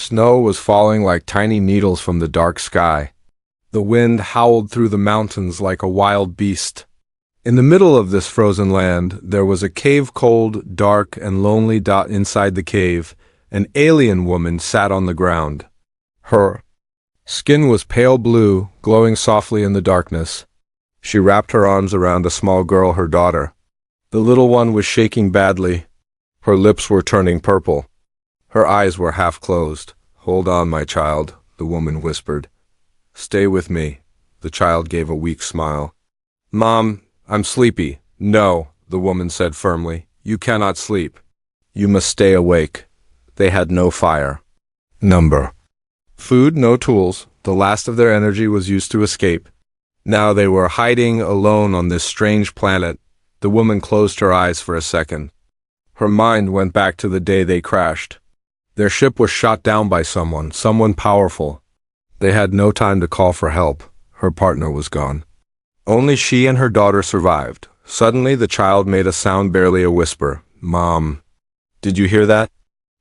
Snow was falling like tiny needles from the dark sky. The wind howled through the mountains like a wild beast. In the middle of this frozen land, there was a cave, cold, dark, and lonely. Inside the cave, an alien woman sat on the ground. Her skin was pale blue, glowing softly in the darkness. She wrapped her arms around a small girl, her daughter. The little one was shaking badly. Her lips were turning purple. Her eyes were half closed. "Hold on, my child," the woman whispered. "Stay with me." The child gave a weak smile. "Mom, I'm sleepy." "No," the woman said firmly. "You cannot sleep. You must stay awake." They had no fire. Food, no tools. The last of their energy was used to escape. Now they were hiding alone on this strange planet. The woman closed her eyes for a second. Her mind went back to the day they crashed. Their ship was shot down by someone powerful. They had no time to call for help. Her partner was gone. Only she and her daughter survived. Suddenly the child made a sound, barely a whisper. "Mom, did you hear that?"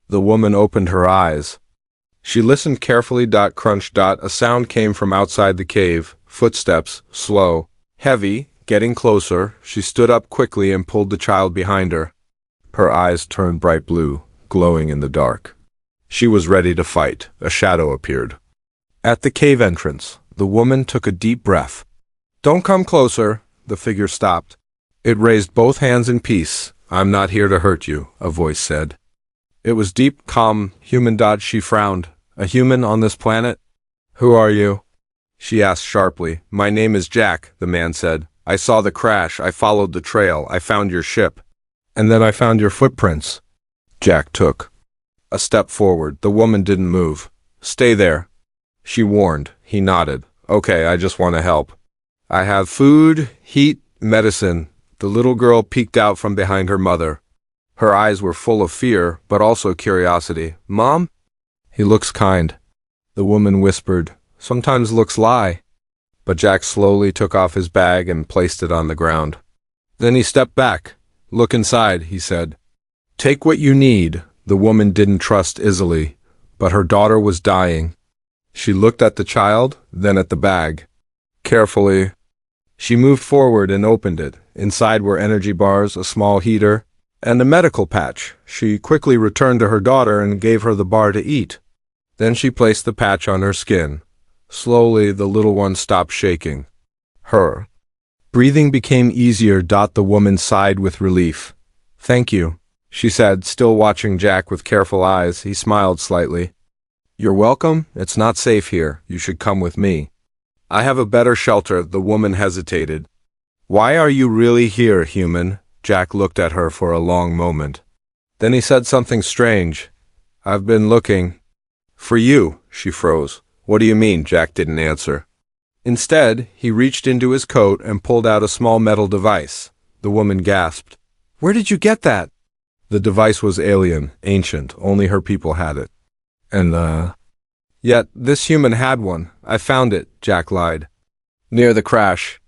The woman opened her eyes. She listened carefully. Crunch. A sound came from outside the cave. Footsteps, slow, heavy, getting closer. She stood up quickly and pulled the child behind her. Her eyes turned bright blue, glowing in the dark. She was ready to fight. A shadow appeared. At the cave entrance, the woman took a deep breath. "Don't come closer." The figure stopped. It raised both hands in peace. "I'm not here to hurt you," a voice said. It was deep, calm, human. She frowned. "A human on this planet? Who are you?" she asked sharply. "My name is Jack," the man said. "I saw the crash. I followed the trail. I found your ship. And then I found your footprints." Jack took a step forward. The woman didn't move. "Stay there," she warned. He nodded. "Okay, I just want to help. I have food, heat, medicine." The little girl peeked out from behind her mother. Her eyes were full of fear, but also curiosity. "Mom?" "He looks kind," the woman whispered. "Sometimes looks lie." But Jack slowly took off his bag and placed it on the ground. Then he stepped back. "Look inside," he said. "Take what you need." The woman didn't trust easily, but her daughter was dying. She looked at the child, then at the bag. Carefully, she moved forward and opened it. Inside were energy bars, a small heater, and a medical patch. She quickly returned to her daughter and gave her the bar to eat. Then she placed the patch on her skin. Slowly, the little one stopped shaking. Her breathing became easier. The woman sighed with relief. "Thank you," she said, still watching Jack with careful eyes. He smiled slightly. "You're welcome. It's not safe here. You should come with me. I have a better shelter." The woman hesitated. "Why are you really here, human?" Jack looked at her for a long moment. Then he said something strange. "I've been looking for you." She froze. "What do you mean?" Jack didn't answer. Instead, he reached into his coat and pulled out a small metal device. The woman gasped. "Where did you get that?" The device was alien, ancient. Only her people had it. Yet this human had one. "I found it," Jack lied. "Near the crash."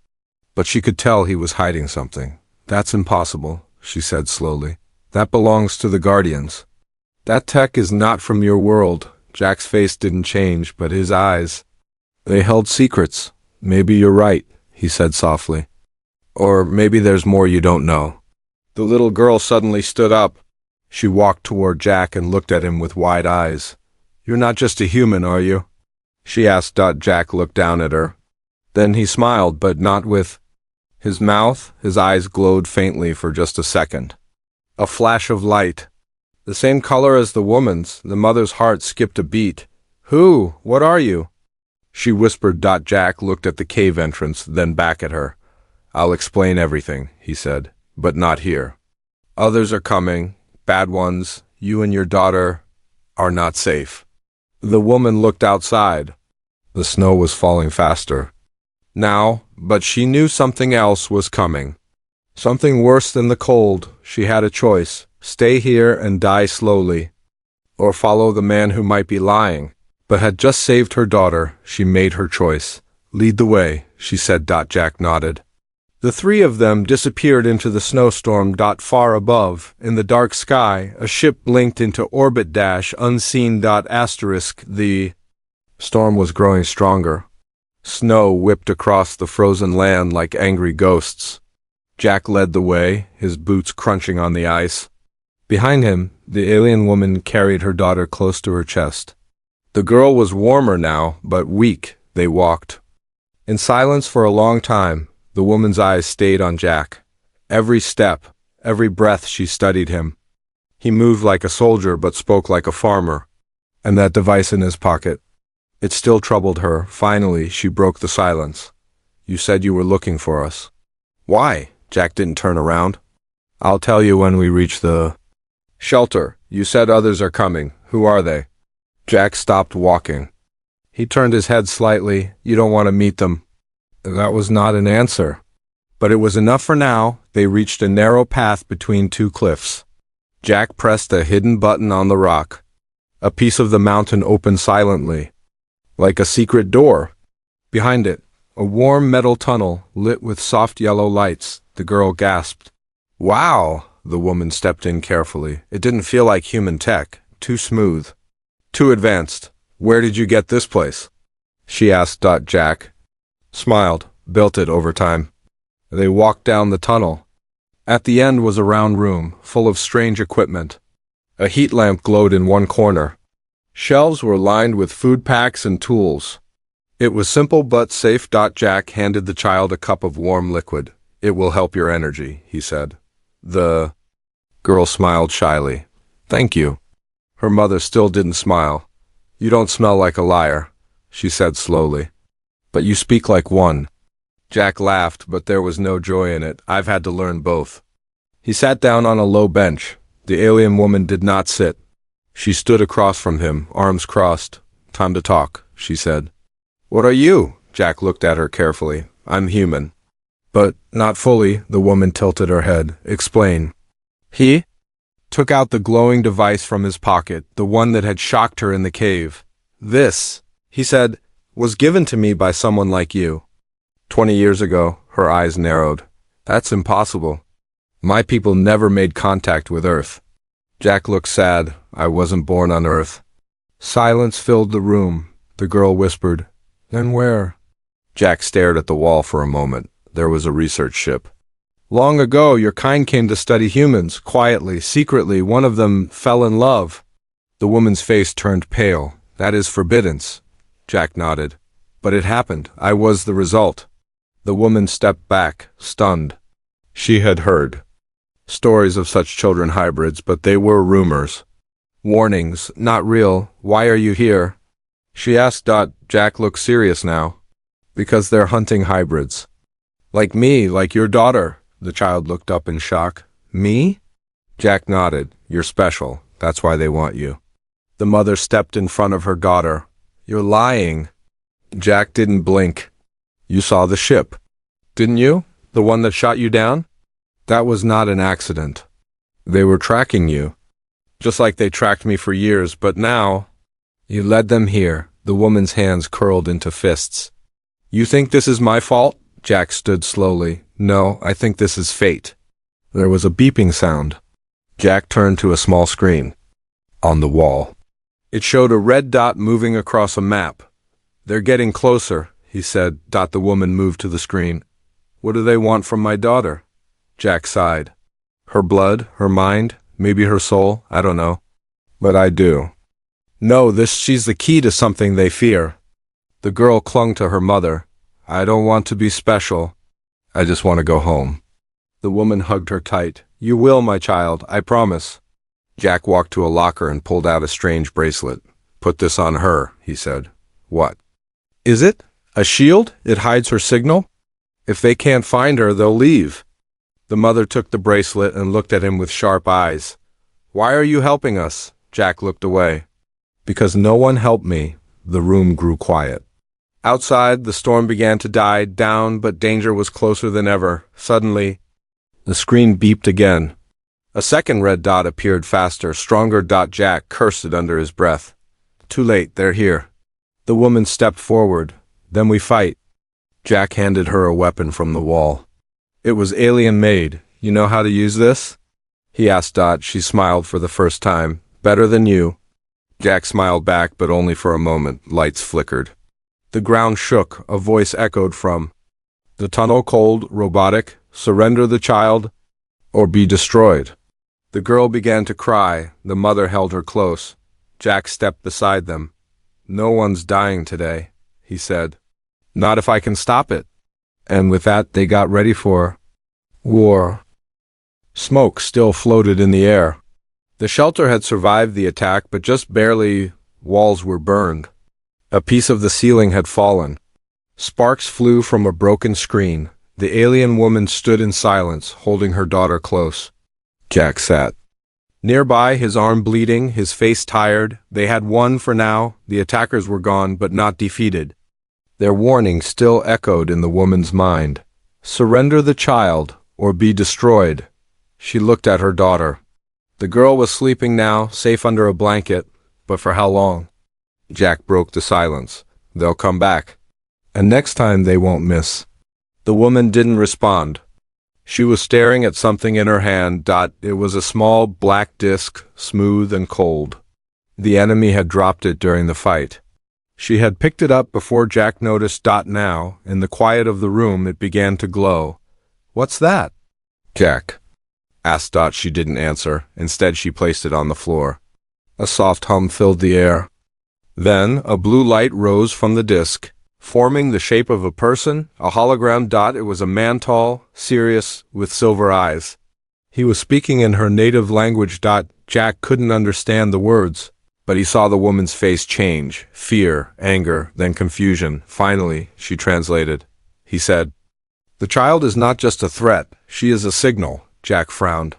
But she could tell he was hiding something. "That's impossible," she said slowly. "That belongs to the Guardians. That tech is not from your world." Jack's face didn't change, but his eyes, they held secrets. "Maybe you're right," he said softly. "Or maybe there's more you don't know." The little girl suddenly stood up. She walked toward Jack and looked at him with wide eyes. "You're not just a human, are you?" she asked. Jack looked down at her. Then he smiled, but not with his mouth. His eyes glowed faintly for just a second. A flash of light. The same color as the woman's. The mother's heart skipped a beat. "Who? What are you?" she whispered. Jack looked at the cave entrance, then back at her. "I'll explain everything," he said, "but not here. Others are coming, bad ones. You and your daughter are not safe." The woman looked outside. The snow was falling faster now, but she knew something else was coming. Something worse than the cold. She had a choice. Stay here and die slowly, or follow the man who might be lying, but had just saved her daughter. She made her choice. "Lead the way," she said. Jack nodded. The three of them disappeared into the snowstorm. Far above, in the dark sky, a ship blinked into orbit. Unseen. Asterisk. The storm was growing stronger. Snow whipped across the frozen land like angry ghosts. Jack led the way, his boots crunching on the ice. Behind him, the alien woman carried her daughter close to her chest. The girl was warmer now, but weak. They walked in silence for a long time. The woman's eyes stayed on Jack. Every step, every breath she studied him. He moved like a soldier but spoke like a farmer. And that device in his pocket. It still troubled her. Finally, she broke the silence. You said you were looking for us. Why? Jack didn't turn around. I'll tell you when we reach the shelter. You said others are coming. Who are they? Jack stopped walking. He turned his head slightly. You don't want to meet them. That was not an answer. But it was enough for now. They reached a narrow path between two cliffs. Jack pressed a hidden button on the rock. A piece of the mountain opened silently, like a secret door. Behind it, a warm metal tunnel lit with soft yellow lights. The girl gasped. Wow! The woman stepped in carefully. It didn't feel like human tech. Too smooth. Too advanced. Where did you get this place? She asked. Jack smiled. Built it over time. They walked down the tunnel. At the end was a round room, full of strange equipment. A heat lamp glowed in one corner. Shelves were lined with food packs and tools. It was simple but safe. Jack handed the child a cup of warm liquid. It will help your energy, he said. The girl smiled shyly. Thank you. Her mother still didn't smile. You don't smell like a liar, she said slowly. But you speak like one. Jack laughed, but there was no joy in it. I've had to learn both. He sat down on a low bench. The alien woman did not sit. She stood across from him, arms crossed. Time to talk, she said. What are you? Jack looked at her carefully. I'm human. But not fully, the woman tilted her head. Explain. He took out the glowing device from his pocket, the one that had shocked her in the cave. This, he said, was given to me by someone like you. 20 years ago, her eyes narrowed. That's impossible. My people never made contact with Earth. Jack looked sad. I wasn't born on Earth. Silence filled the room. The girl whispered, Then where? Jack stared at the wall for a moment. There was a research ship. Long ago, your kind came to study humans. Quietly, secretly, one of them fell in love. The woman's face turned pale. That is forbiddance. Jack nodded. But it happened. I was the result. The woman stepped back, stunned. She had heard stories of such children hybrids, but they were rumors. Warnings, not real. Why are you here? She asked. Jack looked serious now. Because they're hunting hybrids. Like me, like your daughter. The child looked up in shock. Me? Jack nodded. You're special. That's why they want you. The mother stepped in front of her daughter. You're lying. Jack didn't blink. You saw the ship, didn't you? The one that shot you down? That was not an accident. They were tracking you. Just like they tracked me for years, but now... You led them here. The woman's hands curled into fists. You think this is my fault? Jack stood slowly. No, I think this is fate. There was a beeping sound. Jack turned to a small screen on the wall. It showed a red dot moving across a map. They're getting closer, he said. The woman moved to the screen. What do they want from my daughter? Jack sighed. Her blood, her mind, maybe her soul, I don't know. But I do. No, she's the key to something they fear. The girl clung to her mother. I don't want to be special. I just want to go home. The woman hugged her tight. You will, my child, I promise. Jack walked to a locker and pulled out a strange bracelet. Put this on her, he said. What? Is it? A shield? It hides her signal? If they can't find her, they'll leave. The mother took the bracelet and looked at him with sharp eyes. Why are you helping us? Jack looked away. Because no one helped me. The room grew quiet. Outside, the storm began to die down, but danger was closer than ever. Suddenly, the screen beeped again. A second red dot appeared faster, stronger. Jack cursed it under his breath. Too late, they're here. The woman stepped forward. Then we fight. Jack handed her a weapon from the wall. It was alien-made. You know how to use this? He asked Dot. She smiled for the first time. Better than you. Jack smiled back, but only for a moment. Lights flickered. The ground shook. A voice echoed from the tunnel. Cold, robotic. Surrender the child, or be destroyed. The girl began to cry. The mother held her close. Jack stepped beside them. No one's dying today, he said. Not if I can stop it. And with that, they got ready for war. Smoke still floated in the air. The shelter had survived the attack, but just barely. Walls were burned. A piece of the ceiling had fallen. Sparks flew from a broken screen. The alien woman stood in silence, holding her daughter close. Jack sat nearby, his arm bleeding, his face tired. They had won for now. The attackers were gone, but not defeated. Their warning still echoed in the woman's mind. Surrender the child, or be destroyed. She looked at her daughter. The girl was sleeping now, safe under a blanket, but for how long? Jack broke the silence. They'll come back. And next time they won't miss. The woman didn't respond. She was staring at something in her hand. It was a small black disc, smooth and cold. The enemy had dropped it during the fight. She had picked it up before Jack noticed. Now, in the quiet of the room, it began to glow. What's that? Jack asked Dot. She didn't answer. Instead, she placed it on the floor. A soft hum filled the air. Then, a blue light rose from the disc, forming the shape of a person, a hologram. It was a man, tall, serious, with silver eyes. He was speaking in her native language. Jack couldn't understand the words, but he saw the woman's face change. Fear, anger, then confusion. Finally, she translated. He said, "The child is not just a threat, she is a signal." Jack frowned.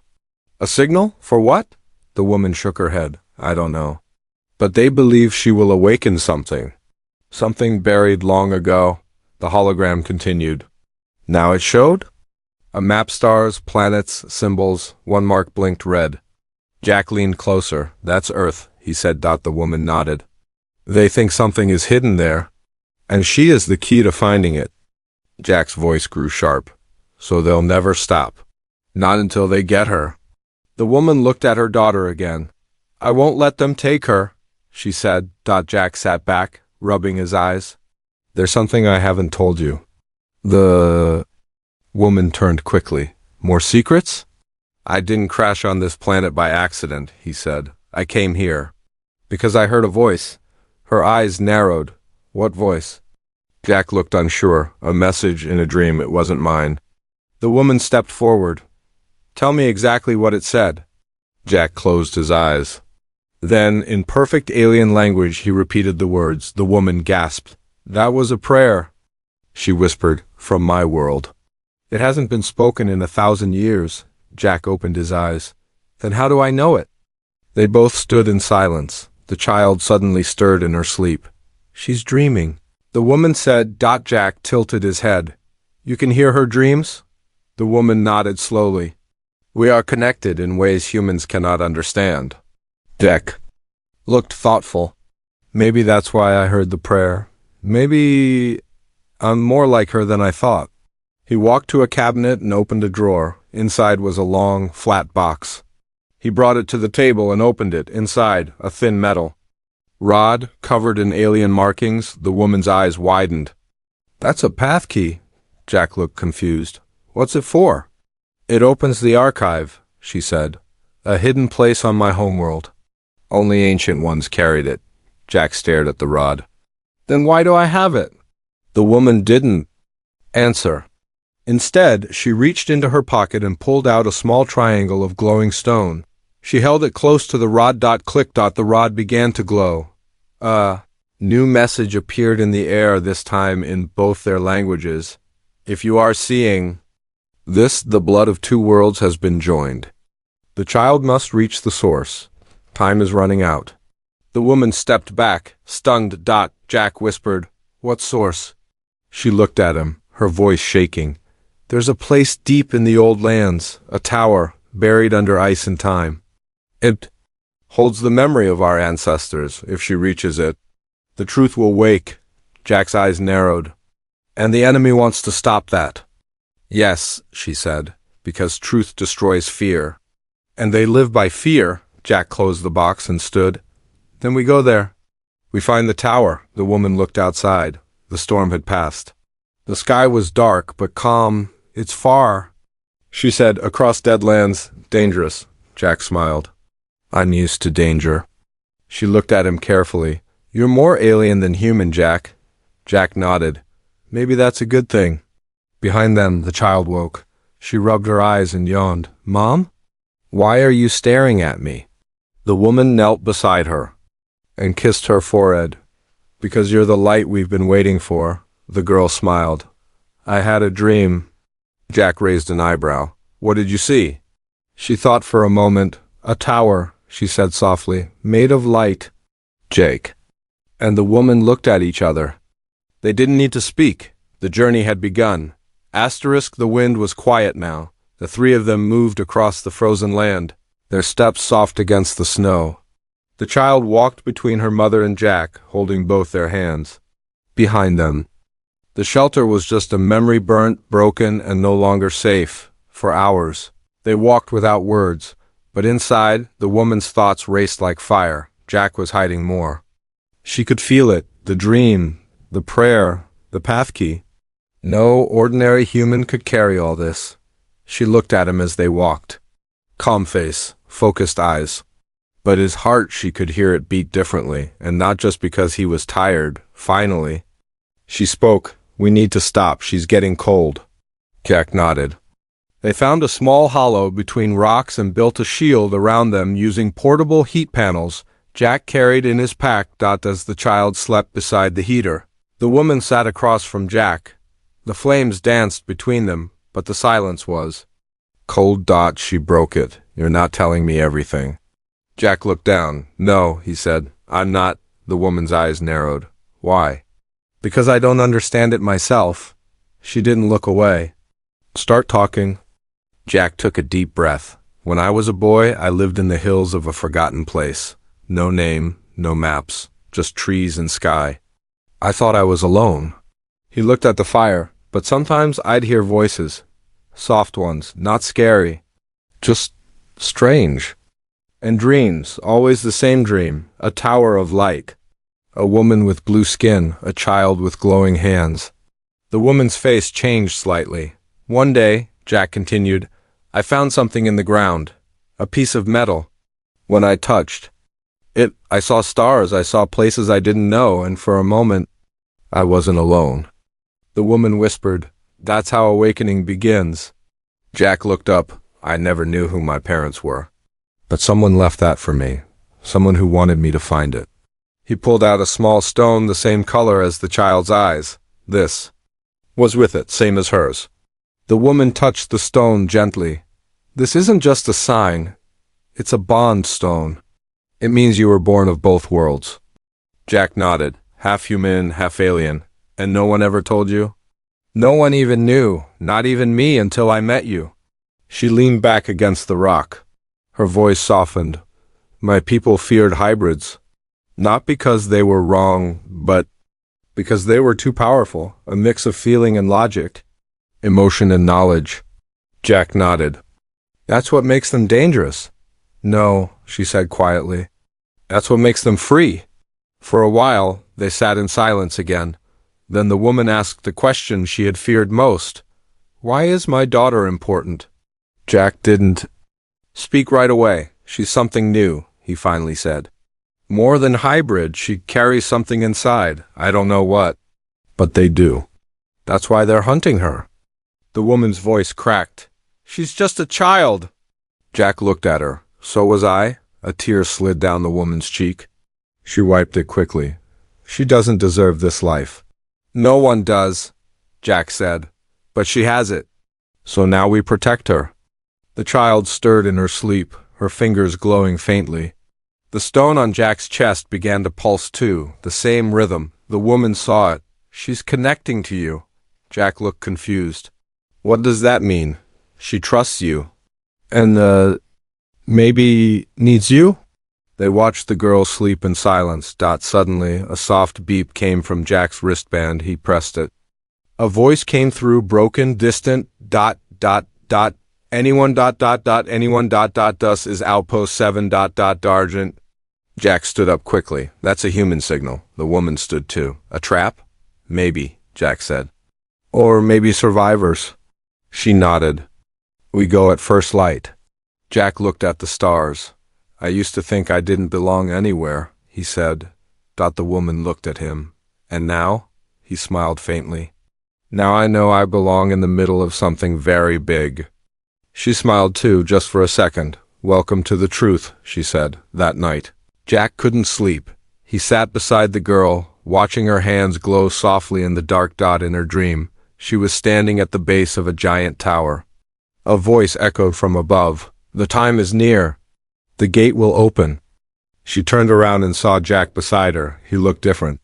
"A signal? For what?" The woman shook her head. "I don't know. But they believe she will awaken something. Something buried long ago." The hologram continued. Now it showed a map, stars, planets, symbols. One mark blinked red. Jack leaned closer. "That's Earth," he said. The woman nodded. "They think something is hidden there, and she is the key to finding it." Jack's voice grew sharp. "So they'll never stop. Not until they get her." The woman looked at her daughter again. "I won't let them take her," she said. Jack sat back, rubbing his eyes. "There's something I haven't told you." The woman turned quickly. "More secrets?" "I didn't crash on this planet by accident," he said. "I came here because I heard a voice." Her eyes narrowed. "What voice?" Jack looked unsure. "A message in a dream. It wasn't mine." The woman stepped forward. "Tell me exactly what it said." Jack closed his eyes. Then, in perfect alien language, he repeated the words. The woman gasped. "That was a prayer," she whispered, "from my world. It hasn't been spoken in 1,000 years." Jack opened his eyes. "Then how do I know it?" They both stood in silence. The child suddenly stirred in her sleep. "She's dreaming," the woman said. Jack tilted his head. "You can hear her dreams?" The woman nodded slowly. "We are connected in ways humans cannot understand." Jack looked thoughtful. "Maybe that's why I heard the prayer. Maybe I'm more like her than I thought." He walked to a cabinet and opened a drawer. Inside was a long, flat box. He brought it to the table and opened it. Inside, a thin metal rod covered in alien markings. The woman's eyes widened. "That's a path key." Jack looked confused. "What's it for?" "It opens the archive," she said. "A hidden place on my homeworld. Only ancient ones carried it." Jack stared at the rod. "Then why do I have it?" The woman didn't answer. Instead, she reached into her pocket and pulled out a small triangle of glowing stone. She held it close to the rod. Click. The rod began to glow. A new message appeared in the air, this time in both their languages. "If you are seeing this, the blood of two worlds has been joined. The child must reach the source. Time is running out." The woman stepped back, stunned. Jack whispered, "What source?" She looked at him, her voice shaking. "There's a place deep in the old lands, a tower, buried under ice and time. It holds the memory of our ancestors. If she reaches it, the truth will wake." Jack's eyes narrowed. "And the enemy wants to stop that." Yes, she said, because truth destroys fear. And they live by fear. Jack closed the box and stood. Then we go there. We find the tower. The woman looked outside. The storm had passed. The sky was dark, but calm. It's far, she said, across deadlands. Dangerous. Jack smiled. I'm used to danger. She looked at him carefully. You're more alien than human, Jack. Jack nodded. Maybe that's a good thing. Behind them, the child woke. She rubbed her eyes and yawned. Mom? Why are you staring at me? The woman knelt beside her and kissed her forehead. Because you're the light we've been waiting for. The girl smiled. I had a dream. Jack raised an eyebrow. What did you see? She thought for a moment. A tower, she said softly, made of light. Jake. And the woman looked at each other. They didn't need to speak. The journey had begun. The wind was quiet now. The three of them moved across the frozen land, their steps soft against the snow. The child walked between her mother and Jack, holding both their hands. Behind them, the shelter was just a memory burnt, broken, and no longer safe. For hours, they walked without words, but inside, the woman's thoughts raced like fire. Jack was hiding more. She could feel it, the dream, the prayer, the path key. No ordinary human could carry all this. She looked at him as they walked. Calm face, focused eyes. But his heart, she could hear it beat differently, and not just because he was tired. Finally, she spoke. We need to stop. She's getting cold. Jack nodded. They found a small hollow between rocks and built a shield around them using portable heat panels Jack carried in his pack. As the child slept beside the heater, the woman sat across from Jack. The flames danced between them, but the silence was cold. She broke it. You're not telling me everything. Jack looked down. No, he said. I'm not. The woman's eyes narrowed. Why? Because I don't understand it myself. She didn't look away. Start talking. Jack took a deep breath. When I was a boy, I lived in the hills of a forgotten place. No name, no maps, just trees and sky. I thought I was alone. He looked at the fire, but sometimes I'd hear voices. Soft ones, not scary. Just strange. And dreams, always the same dream. A tower of light. A woman with blue skin, a child with glowing hands. The woman's face changed slightly. One day, Jack continued, I found something in the ground. A piece of metal. When I touched it, I saw stars, I saw places I didn't know, and for a moment, I wasn't alone. The woman whispered, That's how awakening begins. Jack looked up. I never knew who my parents were. But someone left that for me. Someone who wanted me to find it. He pulled out a small stone the same color as the child's eyes. This was with it, same as hers. The woman touched the stone gently. This isn't just a sign. It's a bond stone. It means you were born of both worlds. Jack nodded, half human, half alien. And no one ever told you? No one even knew, not even me until I met you. She leaned back against the rock. Her voice softened. My people feared hybrids. Not because they were wrong, but because they were too powerful, a mix of feeling and logic, emotion and knowledge. Jack nodded. That's what makes them dangerous. No, she said quietly. That's what makes them free. For a while, they sat in silence again. Then the woman asked the question she had feared most. Why is my daughter important? Jack didn't speak right away. She's something new, he finally said. More than hybrid, she carries something inside. I don't know what. But they do. That's why they're hunting her. The woman's voice cracked. She's just a child. Jack looked at her. So was I. A tear slid down the woman's cheek. She wiped it quickly. She doesn't deserve this life. No one does, Jack said. But she has it. So now we protect her. The child stirred in her sleep, her fingers glowing faintly. The stone on Jack's chest began to pulse too, the same rhythm. The woman saw it. She's connecting to you. Jack looked confused. What does that mean? She trusts you. And, maybe needs you? They watched the girl sleep in silence. Suddenly, a soft beep came from Jack's wristband. He pressed it. A voice came through, broken, distant, anyone, anyone, dus is outpost 7, Dargent. Jack stood up quickly. That's a human signal. The woman stood too. A trap? Maybe, Jack said. Or maybe survivors. She nodded. We go at first light. Jack looked at the stars. I used to think I didn't belong anywhere, he said. The woman looked at him. And now? He smiled faintly. Now I know I belong in the middle of something very big. She smiled too, just for a second. Welcome to the truth, she said, that night. Jack couldn't sleep. He sat beside the girl, watching her hands glow softly in the dark dot in her dream. She was standing at the base of a giant tower. A voice echoed from above. The time is near. The gate will open. She turned around and saw Jack beside her. He looked different.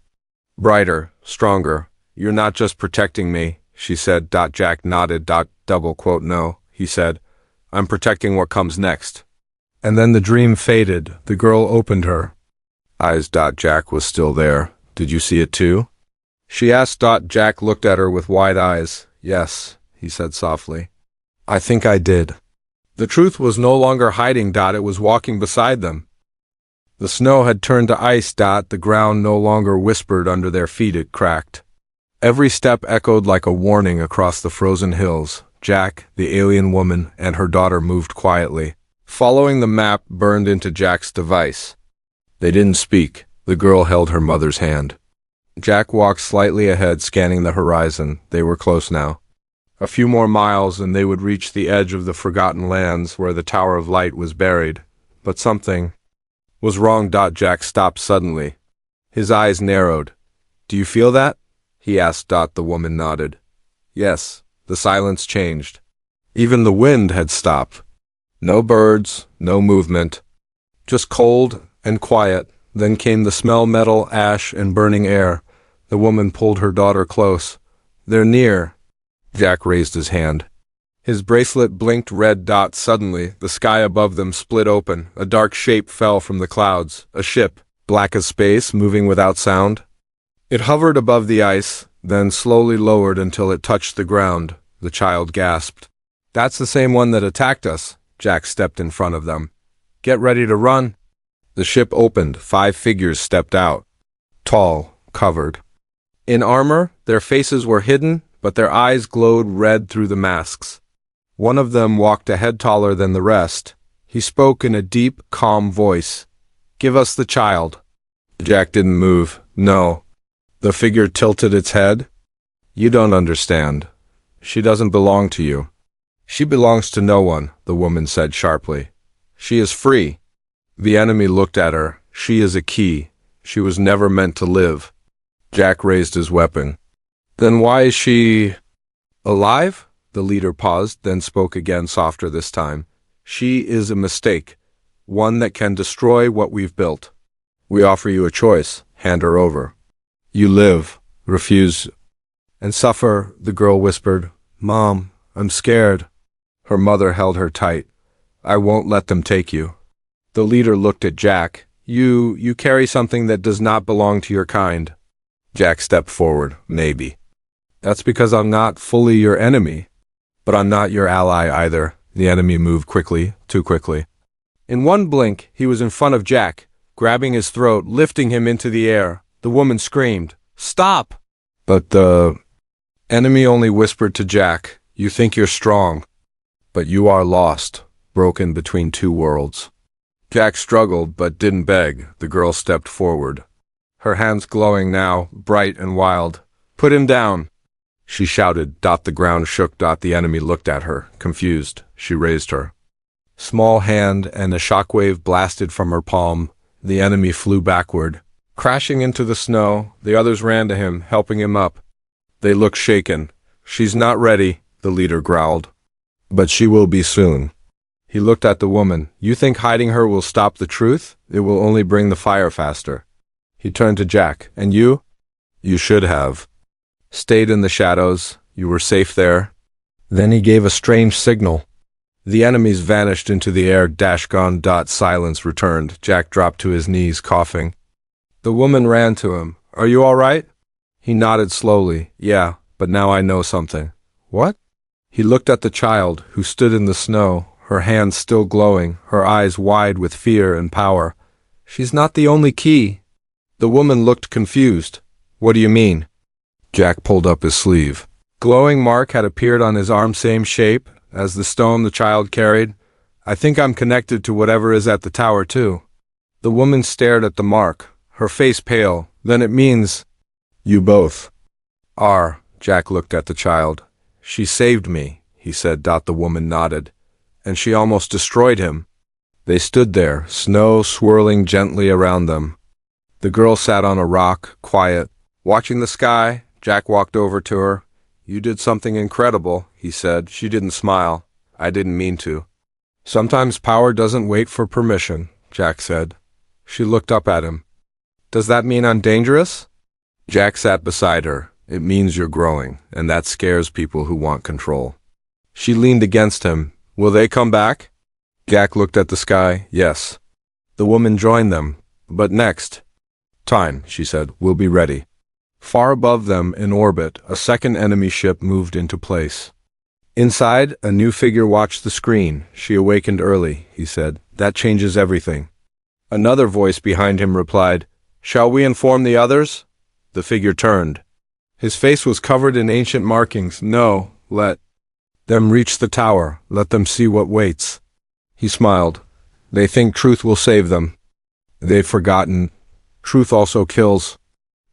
Brighter, stronger. You're not just protecting me, she said. Jack nodded. No, he said. I'm protecting what comes next. And then the dream faded. The girl opened her eyes. Jack was still there. Did you see it too? She asked. Jack looked at her with wide eyes. Yes, he said softly. I think I did. The truth was no longer hiding. It was walking beside them. The snow had turned to ice. The ground no longer whispered under their feet. It cracked. Every step echoed like a warning across the frozen hills. Jack, the alien woman, and her daughter moved quietly. Following the map burned into Jack's device. They didn't speak. The girl held her mother's hand. Jack walked slightly ahead, scanning the horizon. They were close now. A few more miles and they would reach the edge of the forgotten lands where the Tower of Light was buried. But something was wrong. Jack stopped suddenly. His eyes narrowed. Do you feel that? He asked. The woman nodded. Yes. The silence changed. Even the wind had stopped. No birds, no movement. Just cold and quiet. Then came the smell, metal, ash, and burning air. The woman pulled her daughter close. They're near. Jack raised his hand. His bracelet blinked red. Suddenly, the sky above them split open. A dark shape fell from the clouds. A ship, black as space, moving without sound. It hovered above the ice, then slowly lowered until it touched the ground. The child gasped. That's the same one that attacked us. Jack stepped in front of them. Get ready to run. The ship opened. 5 figures stepped out. Tall, covered. In armor, their faces were hidden, but their eyes glowed red through the masks. One of them walked a head taller than the rest. He spoke in a deep, calm voice. Give us the child. Jack didn't move. No. The figure tilted its head. You don't understand. She doesn't belong to you. She belongs to no one, the woman said sharply. She is free. The enemy looked at her. She is a key. She was never meant to live. Jack raised his weapon. Then why is she alive? The leader paused, then spoke again, softer this time. She is a mistake, one that can destroy what we've built. We offer you a choice. Hand her over. You live, refuse, and suffer, the girl whispered. Mom, I'm scared. Her mother held her tight. I won't let them take you. The leader looked at Jack. You carry something that does not belong to your kind. Jack stepped forward. Maybe. That's because I'm not fully your enemy. But I'm not your ally either. The enemy moved quickly, too quickly. In one blink, he was in front of Jack, grabbing his throat, lifting him into the air. The woman screamed, Stop! But the enemy only whispered to Jack, You think you're strong, but you are lost, broken between two worlds. Jack struggled, but didn't beg. The girl stepped forward. Her hands glowing now, bright and wild. Put him down, she shouted. The ground shook. The enemy looked at her, confused. She raised her small hand, and a shockwave blasted from her palm. The enemy flew backward, crashing into the snow. The others ran to him, helping him up. They looked shaken. She's not ready, the leader growled. But she will be soon. He looked at the woman. You think hiding her will stop the truth? It will only bring the fire faster. He turned to Jack. And you? You should have stayed in the shadows. You were safe there. Then he gave a strange signal. The enemies vanished into the air. Gone. Silence returned. Jack dropped to his knees, coughing. The woman ran to him. Are you all right? He nodded slowly. Yeah, but now I know something. What? He looked at the child, who stood in the snow, her hands still glowing, her eyes wide with fear and power. She's not the only key. The woman looked confused. What do you mean? Jack pulled up his sleeve. Glowing mark had appeared on his arm, same shape as the stone the child carried. I think I'm connected to whatever is at the tower too. The woman stared at the mark, her face pale. Then it means you both are. Jack looked at the child. She saved me, he said. The woman nodded. And she almost destroyed him. They stood there, snow swirling gently around them. The girl sat on a rock, quiet, watching the sky. Jack walked over to her. You did something incredible, he said. She didn't smile. I didn't mean to. Sometimes power doesn't wait for permission, Jack said. She looked up at him. Does that mean I'm dangerous? Jack sat beside her. It means you're growing, and that scares people who want control. She leaned against him. Will they come back? Jack looked at the sky. Yes. The woman joined them. But next time, she said, we'll be ready. Far above them, in orbit, a second enemy ship moved into place. Inside, a new figure watched the screen. She awakened early, he said. That changes everything. Another voice behind him replied, Shall we inform the others? The figure turned. His face was covered in ancient markings. No, let them reach the tower. Let them see what waits. He smiled. They think truth will save them. They've forgotten. Truth also kills.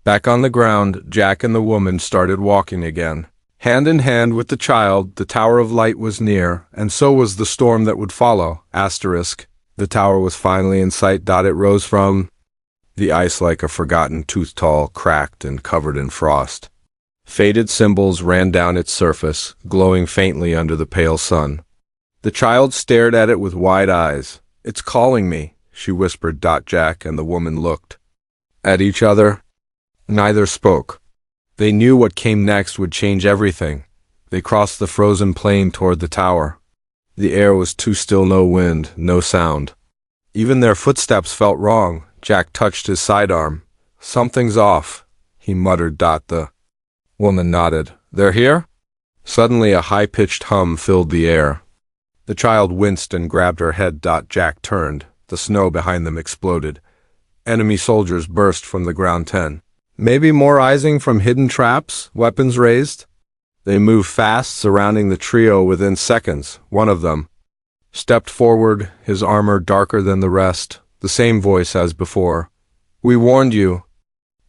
Back on the ground, Jack and the woman started walking again. Hand in hand with the child, the Tower of Light was near, and so was the storm that would follow. Asterisk. The tower was finally in sight. It rose from the ice like a forgotten tooth, tall, cracked, and covered in frost. Faded symbols ran down its surface, glowing faintly under the pale sun. The child stared at it with wide eyes. It's calling me, she whispered. Jack and the woman looked at each other. Neither spoke. They knew what came next would change everything. They crossed the frozen plain toward the tower. The air was too still, no wind, no sound. Even their footsteps felt wrong. Jack touched his sidearm. Something's off, he muttered. The woman nodded. They're here? Suddenly a high-pitched hum filled the air. The child winced and grabbed her head. Jack turned. The snow behind them exploded. Enemy soldiers burst from the ground. 10. Maybe more rising from hidden traps, weapons raised. They moved fast, surrounding the trio within seconds. One of them stepped forward, his armor darker than the rest, the same voice as before. We warned you.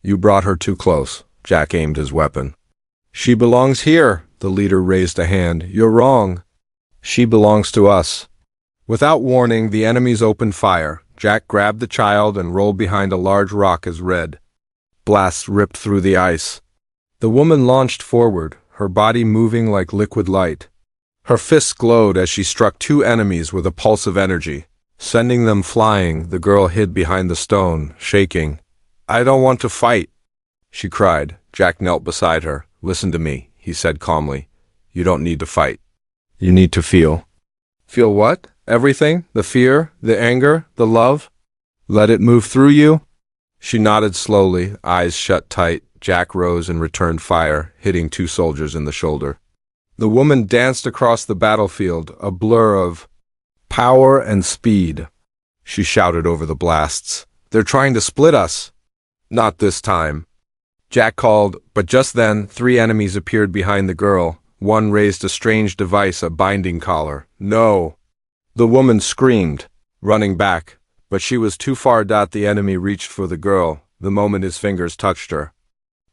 You brought her too close. Jack aimed his weapon. She belongs here. The leader raised a hand. You're wrong. She belongs to us. Without warning, the enemies opened fire. Jack grabbed the child and rolled behind a large rock as red blasts ripped through the ice. The woman launched forward, her body moving like liquid light. Her fists glowed as she struck two enemies with a pulse of energy, sending them flying. The girl hid behind the stone, shaking. I don't want to fight, she cried. Jack knelt beside her. Listen to me, he said calmly. You don't need to fight. You need to feel. Feel what? Everything? The fear, the anger, the love? Let it move through you? She nodded slowly, eyes shut tight. Jack rose and returned fire, hitting two soldiers in the shoulder. The woman danced across the battlefield, a blur of power and speed. She shouted over the blasts. They're trying to split us. Not this time. Jack called, but just then 3 enemies appeared behind the girl. One raised a strange device, a binding collar. No! The woman screamed, running back. But she was too far. The enemy reached for the girl. The moment his fingers touched her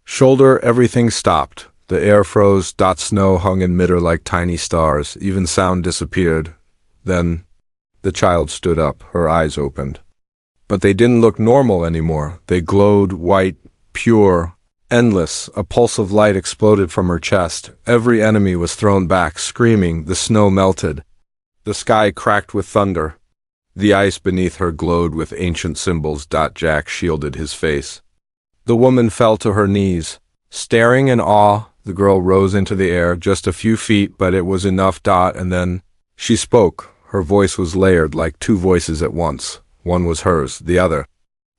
shoulder, everything stopped. The air froze. Snow hung in midair like tiny stars. Even sound disappeared. Then the child stood up, her eyes opened. But they didn't look normal anymore. They glowed white, pure, endless. A pulse of light exploded from her chest. Every enemy was thrown back, screaming. The snow melted. The sky cracked with thunder. The ice beneath her glowed with ancient symbols. Jack shielded his face. The woman fell to her knees. Staring in awe, the girl rose into the air, just a few feet, but it was enough. And then she spoke. Her voice was layered like 2 voices at once. One was hers, the other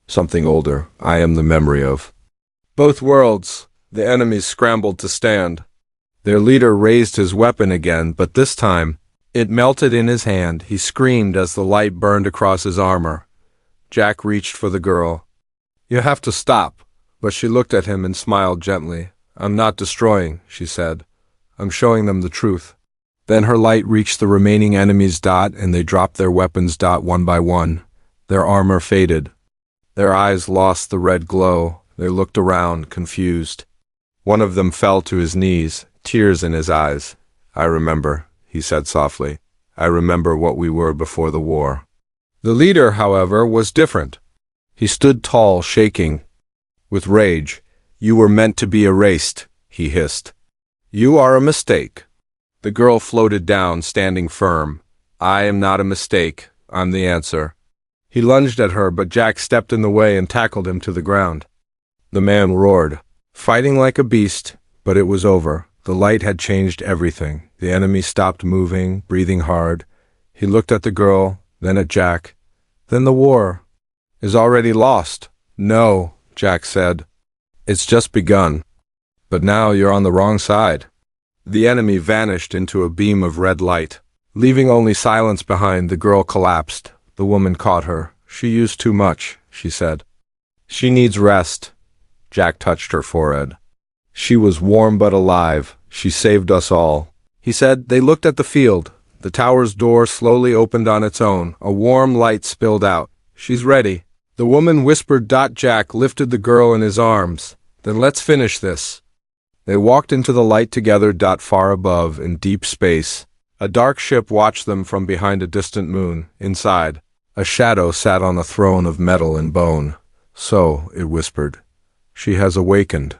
something older. I am the memory of both worlds. The enemies scrambled to stand. Their leader raised his weapon again, but this time, it melted in his hand. He screamed as the light burned across his armor. Jack reached for the girl. "You have to stop." But she looked at him and smiled gently. "I'm not destroying," she said. "I'm showing them the truth." Then her light reached the remaining enemies, and they dropped their weapons, one by one. Their armor faded. Their eyes lost the red glow. They looked around, confused. One of them fell to his knees, tears in his eyes. "I remember," he said softly. "I remember what we were before the war." The leader, however, was different. He stood tall, shaking with rage. "You were meant to be erased," he hissed. "You are a mistake." The girl floated down, standing firm. "I am not a mistake. I'm the answer." He lunged at her, but Jack stepped in the way and tackled him to the ground. The man roared, fighting like a beast, but it was over. The light had changed everything. The enemy stopped moving, breathing hard. He looked at the girl, then at Jack. "Then the war is already lost." "No," Jack said. "It's just begun. But now you're on the wrong side." The enemy vanished into a beam of red light. Leaving only silence behind, the girl collapsed. The woman caught her. "She used too much," she said. "She needs rest." Jack touched her forehead. "She was warm but alive. She saved us all," he said. They looked at the field. The tower's door slowly opened on its own. A warm light spilled out. "She's ready," the woman whispered. Jack lifted the girl in his arms. "Then let's finish this." They walked into the light together. Far above, in deep space, a dark ship watched them from behind a distant moon. Inside, a shadow sat on a throne of metal and bone. "So," it whispered, "she has awakened."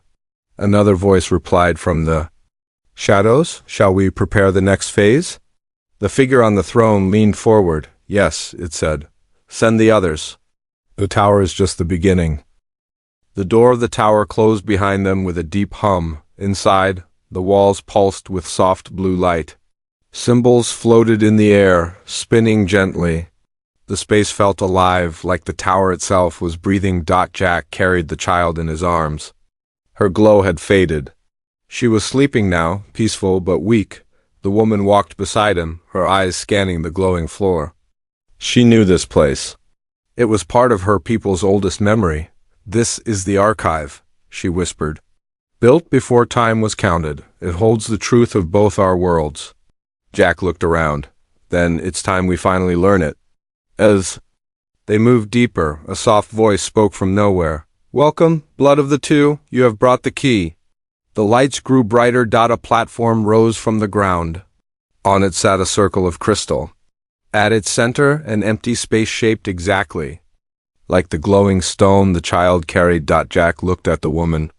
Another voice replied from the shadows. "Shall we prepare the next phase?" The figure on the throne leaned forward. "Yes," it said. "Send the others. The tower is just the beginning." The door of the tower closed behind them with a deep hum. Inside, the walls pulsed with soft blue light. Symbols floated in the air, spinning gently. The space felt alive, like the tower itself was breathing. Jack carried the child in his arms. Her glow had faded. She was sleeping now, peaceful but weak. The woman walked beside him, her eyes scanning the glowing floor. She knew this place. It was part of her people's oldest memory. "This is the archive," she whispered. "Built before time was counted. It holds the truth of both our worlds." Jack looked around. "Then it's time we finally learn it." As they moved deeper, a soft voice spoke from nowhere. "Welcome, blood of the two. You have brought the key." The lights grew brighter. A platform rose from the ground. On it sat a circle of crystal. At its center, an empty space shaped exactly like the glowing stone the child carried. Jack looked at the woman.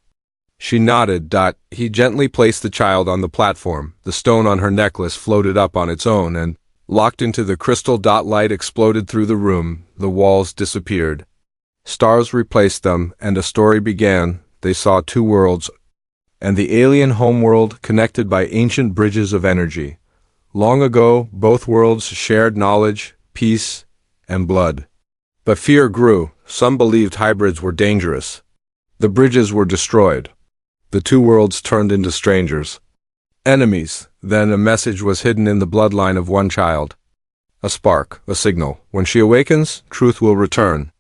She nodded. He gently placed the child on the platform. The stone on her necklace floated up on its own and locked into the crystal. Light exploded through the room. The walls disappeared. Stars replaced them, and a story began. They saw two worlds, and the alien homeworld connected by ancient bridges of energy. Long ago, both worlds shared knowledge, peace, and blood. But fear grew. Some believed hybrids were dangerous. The bridges were destroyed. The two worlds turned into strangers, enemies. Then a message was hidden in the bloodline of one child. A spark, a signal. When she awakens, truth will return.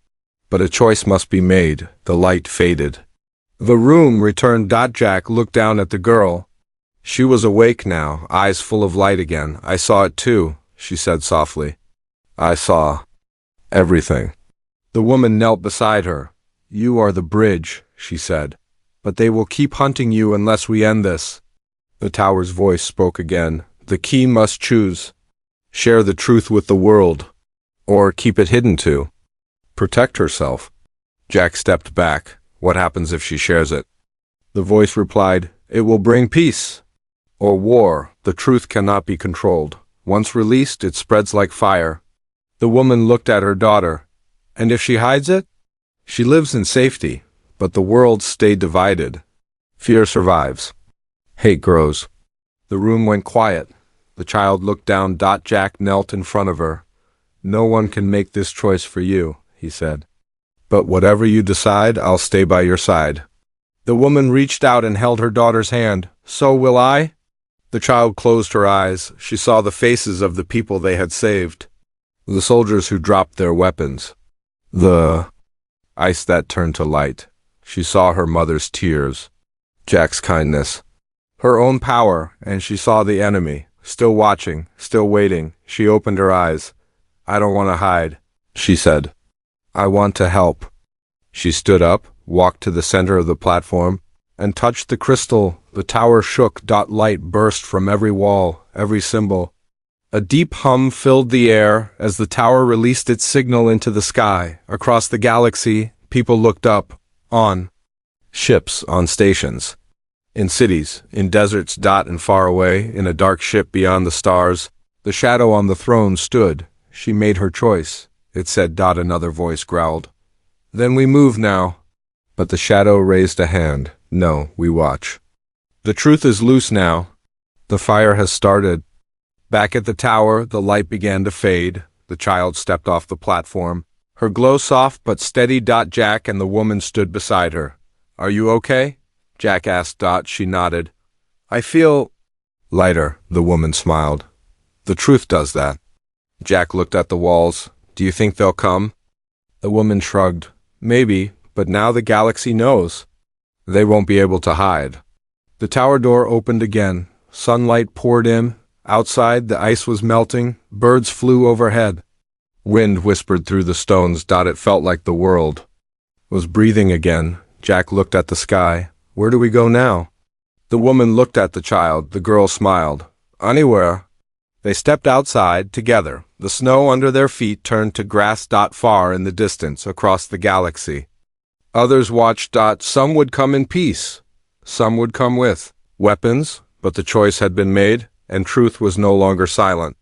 But a choice must be made. The light faded. The room returned. Jack looked down at the girl. She was awake now, eyes full of light again. "I saw it too," she said softly. "I saw everything." The woman knelt beside her. "You are the bridge," she said. "But they will keep hunting you unless we end this." The tower's voice spoke again. "The key must choose. Share the truth with the world, or keep it hidden too. Protect herself." Jack stepped back. "What happens if she shares it?" The voice replied, "It will bring peace or war. The truth cannot be controlled. Once released, it spreads like fire." The woman looked at her daughter. "And if she hides it?" "She lives in safety, but the worlds stay divided. Fear survives. Hate grows." The room went quiet. The child looked down. Jack knelt in front of her. "No one can make this choice for you," he said. "But whatever you decide, I'll stay by your side." The woman reached out and held her daughter's hand. "So will I?" The child closed her eyes. She saw the faces of the people they had saved. The soldiers who dropped their weapons. The ice that turned to light. She saw her mother's tears. Jack's kindness. Her own power, and she saw the enemy. Still watching, still waiting. She opened her eyes. "I don't want to hide," she said. "I want to help." She stood up, walked to the center of the platform, and touched the crystal. The tower shook. Light burst from every wall, every symbol. A deep hum filled the air as the tower released its signal into the sky. Across the galaxy, people looked up, on ships, on stations, in cities, in deserts. And far away, in a dark ship beyond the stars, the shadow on the throne stood. She made her choice, it said. Another voice growled. "Then we move now." But the shadow raised a hand. "No, we watch. The truth is loose now. The fire has started." Back at the tower, the light began to fade. The child stepped off the platform. Her glow soft but steady. Jack and the woman stood beside her. "Are you okay?" Jack asked. She nodded. "I feel lighter," the woman smiled. "The truth does that." Jack looked at the walls. "Do you think they'll come?" The woman shrugged. "Maybe, but now the galaxy knows. They won't be able to hide." The tower door opened again. Sunlight poured in. Outside, the ice was melting. Birds flew overhead. Wind whispered through the stones. It felt like the world was breathing again. Jack looked at the sky. "Where do we go now?" The woman looked at the child. The girl smiled. "Anywhere." They stepped outside, together. The snow under their feet turned to grass. Far in the distance, across the galaxy. Others watched. Some would come in peace. Some would come with weapons, but the choice had been made, and truth was no longer silent.